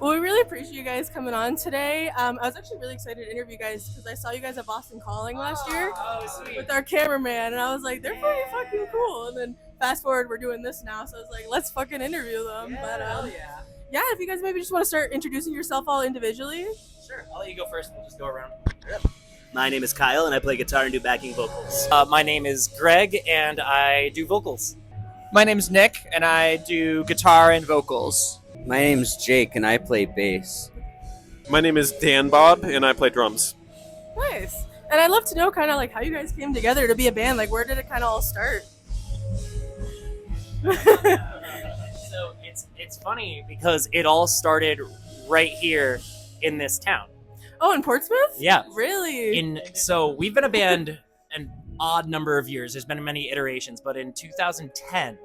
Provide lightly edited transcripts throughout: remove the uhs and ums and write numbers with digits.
Well, we really appreciate you guys coming on today. I was actually really excited to interview you guys because I saw you guys at Boston Calling last year with our cameraman, and I was like, they're pretty fucking cool. And then fast forward, we're doing this now, so I was like, let's fucking interview them. Yeah, if you guys maybe just want to start introducing yourself all individually. Sure, I'll let you go first. We'll just go around. My name is Kyle, and I play guitar and do backing vocals. My name is Greg, and I do vocals. My name's Nick, and I do guitar and vocals. My name's Jake, and I play bass. My name is Dan Bob, and I play drums. Nice. And I'd love to know kind of like how you guys came together to be a band. Like, where did it kind of all start? So it's funny because it all started right here in this town. Oh, in Portsmouth? Yeah. Really? So we've been a band an odd number of years. There's been many iterations, but in 2010,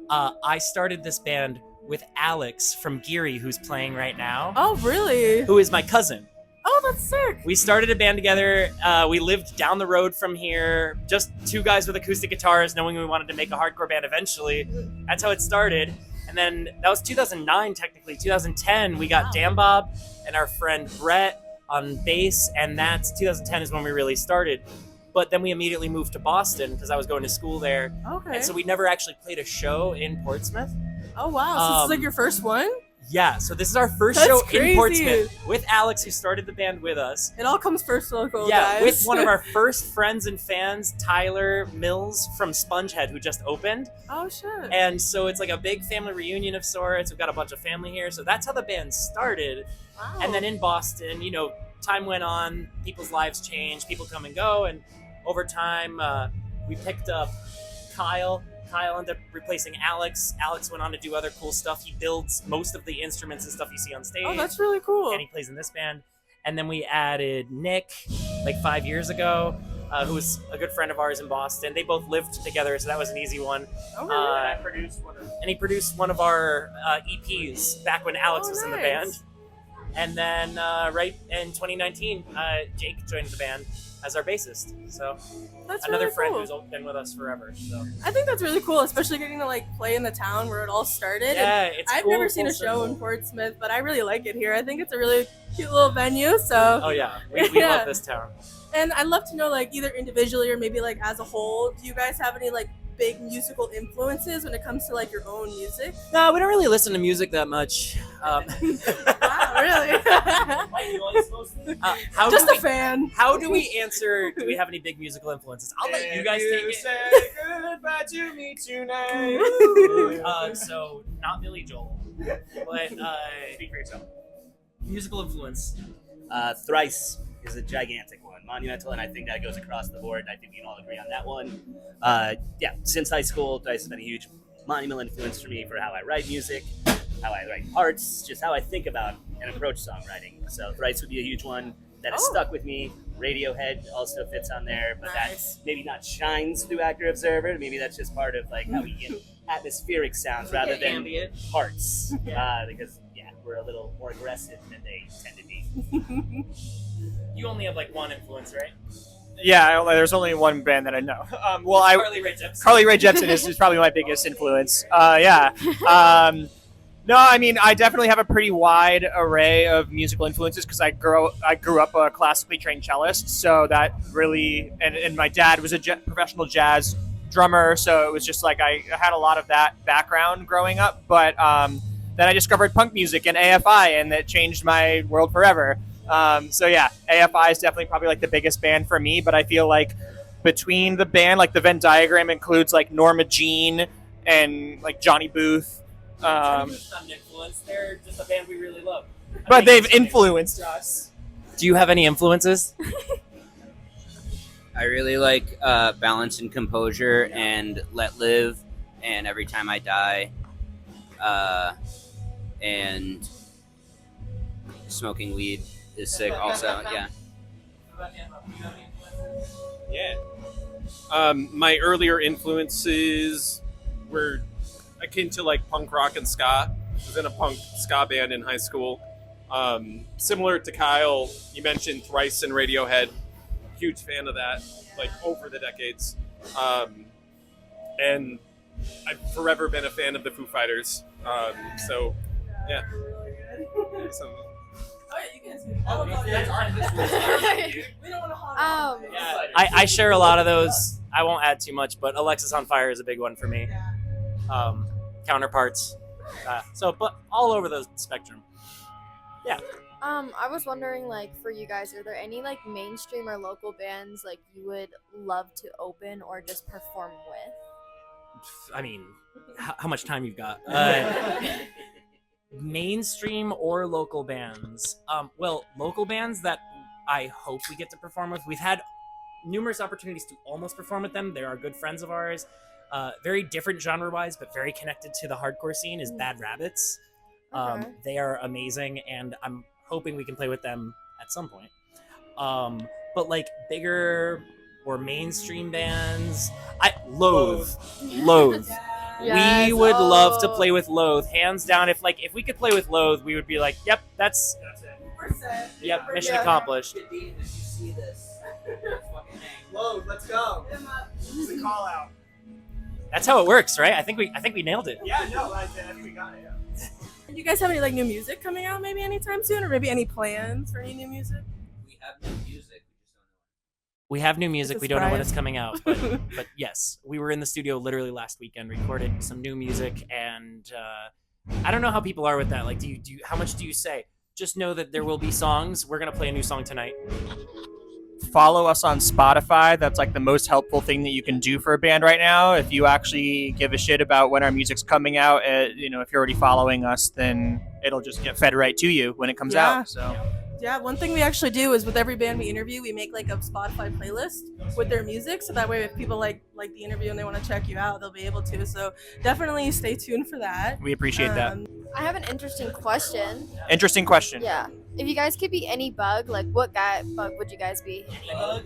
I started this band with Alex from Geary, who's playing right now. Oh, really? Who is my cousin. Oh, that's sick. We started a band together. We lived down the road from here, just two guys with acoustic guitars, knowing we wanted to make a hardcore band eventually. That's how it started. And then that was 2009, technically. 2010, we got Dan Bob and our friend Brett on bass, and that's 2010 is when we really started. But then we immediately moved to Boston because I was going to school there. Okay. And so we never actually played a show in Portsmouth. Oh, wow. So this is like your first one? Yeah, so this is our first That's show crazy. in Portsmouth with Alex, who started the band with us. It all comes first circle, Yeah, guys. with one of our first friends and fans, Tyler Mills from Spongehead, who just opened. Oh, shit. And so it's like a big family reunion of sorts. We've got a bunch of family here. So that's how the band started. Wow. And then in Boston, time went on, people's lives changed, people come and go. And over time, we picked up Kyle. Kyle ended up replacing Alex. Alex went on to do other cool stuff. He builds most of the instruments and stuff you see on stage. Oh, that's really cool. And he plays in this band. And then we added Nick, like 5 years ago, who was a good friend of ours in Boston. They both lived together, so that was an easy one. Oh, really? And he produced one of our EPs back when Alex was in the band. And then right in 2019, Jake joined the band as our bassist. So that's another really friend cool. who's been with us forever. So I think that's really cool, especially getting to like play in the town where it all started. yeah, And it's I've cool, never seen full a show in circle. Portsmouth, but I really like it here. I think it's a really cute little venue. So Oh yeah, we Yeah. love this town. And I'd love to know, like, either individually or maybe like as a whole, do you guys have any like big musical influences when it comes to like your own music? No, we don't really listen to music that much. Wow, really? How Just do a we, fan. How do we answer? Do we have any big musical influences? I'll let you guys take it. Say goodbye to me tonight. So not Billy Joel, but speak for yourself. Musical influence. Thrice is a gigantic one, monumental, and I think that goes across the board. I think we can all agree on that one. Since high school, Thrice has been a huge monumental influence for me for how I write music, how I write parts, just how I think about and approach songwriting. So Thrice would be a huge one that has stuck with me. Radiohead also fits on there, but Nice. that maybe not shines through Actor Observer. Maybe that's just part of like how we get atmospheric sounds rather than ambient. parts, because we're a little more aggressive than they tend to be. You only have like one influence, right? Yeah, there's only one band that I know. Carly Rae Jepsen. Carly Rae Jepsen is probably my biggest influence. No, I mean, I definitely have a pretty wide array of musical influences because I grew up a classically trained cellist, so that really, and my dad was a professional jazz drummer, so it was just like I had a lot of that background growing up. But then I discovered punk music and AFI, and that changed my world forever. AFI is definitely probably like the biggest band for me, but I feel like between the band, like the Venn diagram includes like Norma Jean and like Johnny Booth. Not an influence. They're just a band we really love. But they've influenced us. Do you have any influences? I really like Balance and Composure and Let Live and Every Time I Die. And Smoking Weed is sick also, yeah. Yeah. My earlier influences were akin to like punk rock and ska. I was in a punk ska band in high school. Similar to Kyle, you mentioned Thrice and Radiohead. Huge fan of that, like over the decades. And I've forever been a fan of the Foo Fighters. Yeah. Some- Oh, yeah, you can see. I don't know. We don't want to hog. Yeah, I share a lot of those. I won't add too much, but Alexis on Fire is a big one for me. Counterparts. But all over the spectrum. Yeah. I was wondering, like, for you guys, are there any like mainstream or local bands like you would love to open or just perform with? I mean, how much time you've got? Mainstream or local bands? Well, local bands that I hope we get to perform with. We've had numerous opportunities to almost perform with them. They are good friends of ours. Very different genre-wise, but very connected to the hardcore scene is Bad Rabbits. Okay. They are amazing, and I'm hoping we can play with them at some point. But like bigger or mainstream bands, Loathe. Yes. We would love to play with Loathe, hands down. If we could play with Loathe, we would be like, yep, that's it. We're set. Yep, mission accomplished. Loathe, let's go. It's a call out. That's how it works, right? I think we nailed it. Yeah, no, I think we got it. Yeah. Do you guys have any like new music coming out maybe anytime soon, or maybe any plans for any new music? We have new music. We have new music. It's a We don't know when surprise. it's coming out, but yes, we were in the studio literally last weekend, recorded some new music, and I don't know how people are with that. Like, do you how much do you say? Just know that there will be songs. We're gonna play a new song tonight. Follow us on Spotify. That's like the most helpful thing that you can do for a band right now. If you actually give a shit about when our music's coming out, if you're already following us, then it'll just get fed right to you when it comes Yeah. out. So Yeah, one thing we actually do is with every band we interview, we make like a Spotify playlist with their music, so that way if people like the interview and they want to check you out, they'll be able to. So definitely stay tuned for that. we appreciate that. I have an interesting question. Interesting question. Yeah. If you guys could be any bug, like what bug would you guys be?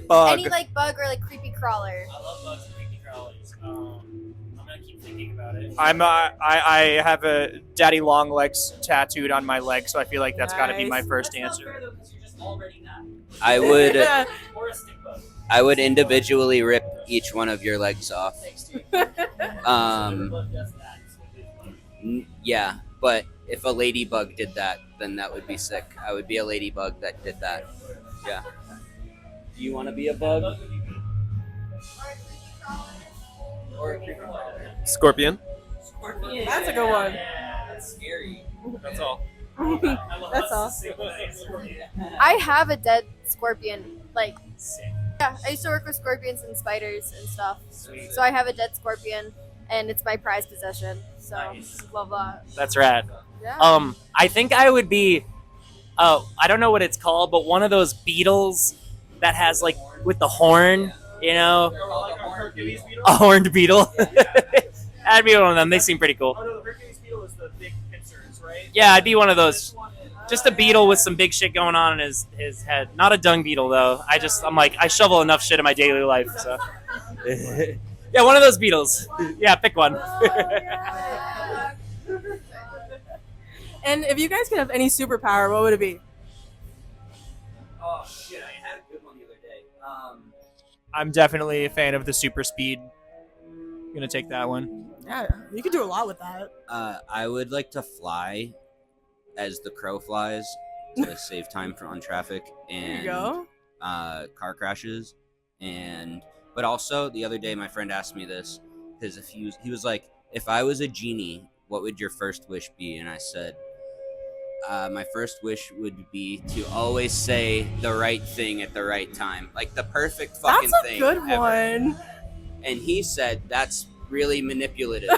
Bug. Any like bug or like creepy crawler? I love bugs and creepy crawlers. I'm gonna keep thinking about it. I have a daddy long legs tattooed on my leg, so I feel like that's got to be my Nice. first That's not answer. fair, though, 'cause you're just already that. I would Yeah. Or a stick bug. I would individually rip each one of your legs off. Thanks, dude. Um, Just that. yeah, but if a ladybug did that, then that would be sick. I would be a ladybug that did that. Yeah. Do you want to be a bug? Or a creepy crawler? Scorpion. That's a good one. That's scary. That's all. That's all. I have a dead scorpion. Like, Sick. yeah, I used to work with scorpions and spiders and stuff. Sweet. So I have a dead scorpion, and it's my prized possession. So Nice. love that. That's rad. Yeah. I think I would be. Oh, I don't know what it's called, but one of those beetles that has like with the horn, a horned beetle. I'd be one of them. They seem pretty cool. Oh no, the Hercules beetle is the big pincers, right? Yeah, I'd be one of those. Just a beetle with some big shit going on in his head. Not a dung beetle though. I'm like I shovel enough shit in my daily life. So yeah, one of those beetles. Yeah, pick one. And if you guys could have any superpower, what would it be? Oh shit! I had a good one the other day. I'm definitely a fan of the super speed. Gonna take that one. Yeah, you could do a lot with that. I would like to fly as the crow flies to save time on traffic There you and go. car crashes. But also the other day my friend asked me this because he was like, if I was a genie, what would your first wish be? And I said, my first wish would be to always say the right thing at the right time, like the perfect fucking That's a thing. good ever. one. And he said that's really manipulative.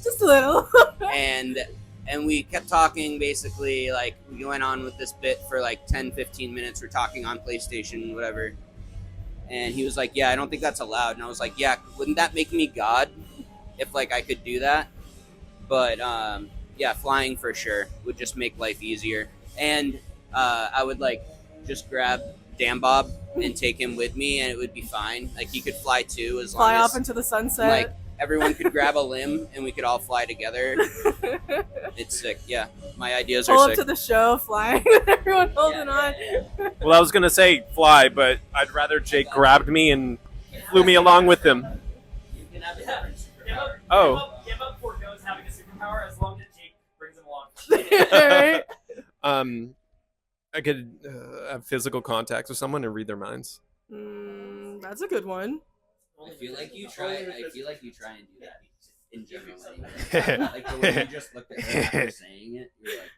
Just a little. and we kept talking, basically, like we went on with this bit for like 10-15 minutes. We're talking on PlayStation, whatever, and he was like, yeah, I don't think that's allowed. And I was like, yeah, wouldn't that make me God if like I could do that? But yeah, flying for sure would just make life easier. And I would like just grab Dan Bob and take him with me, and it would be fine. Like he could fly too, as Fly long off as into the sunset. like everyone could grab a limb and we could all fly together. It's sick. Yeah, my ideas Pull are up sick. to the show, flying with everyone holding on. Well, I was gonna say fly, but I'd rather Jake grabbed me and flew me along with him. Oh. Give up Forgo's having a superpower as long as Jake brings him along. Right? I could have physical contact with someone and read their minds. That's a good one. I feel like you try and do that in general. Like the way you just looked at her after saying it, you're like.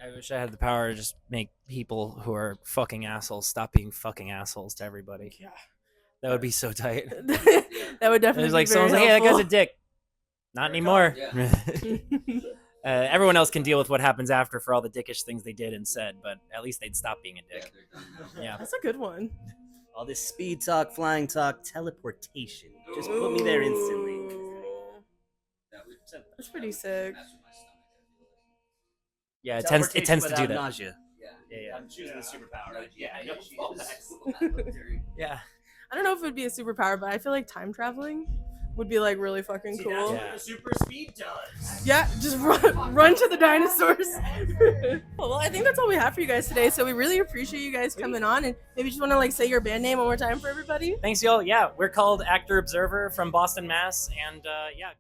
I wish I had the power to just make people who are fucking assholes stop being fucking assholes to everybody. Yeah. That would be so tight. That would definitely It's like be very someone's like, "Hey, that guy's a helpful. dick." Not anymore. Yeah. Everyone else can deal with what happens after for all the dickish things they did and said, but at least they'd stop being a dick. Yeah. That's a good one. All this speed talk, flying talk, teleportation. Just put me there instantly. Ooh. That's pretty sick. Yeah, it tends to do Without that. Nausea. Yeah. I'm choosing the superpower. Right? Yeah, I Yeah. I don't know if it would be a superpower, but I feel like time traveling would be like really fucking cool. Yeah. super speed does. Yeah, just run to the dinosaurs. Well, I think that's all we have for you guys today. So we really appreciate you guys coming on, and maybe just want to like say your band name one more time for everybody. Thanks, y'all. Yeah, we're called Actor Observer from Boston, Mass. And yeah.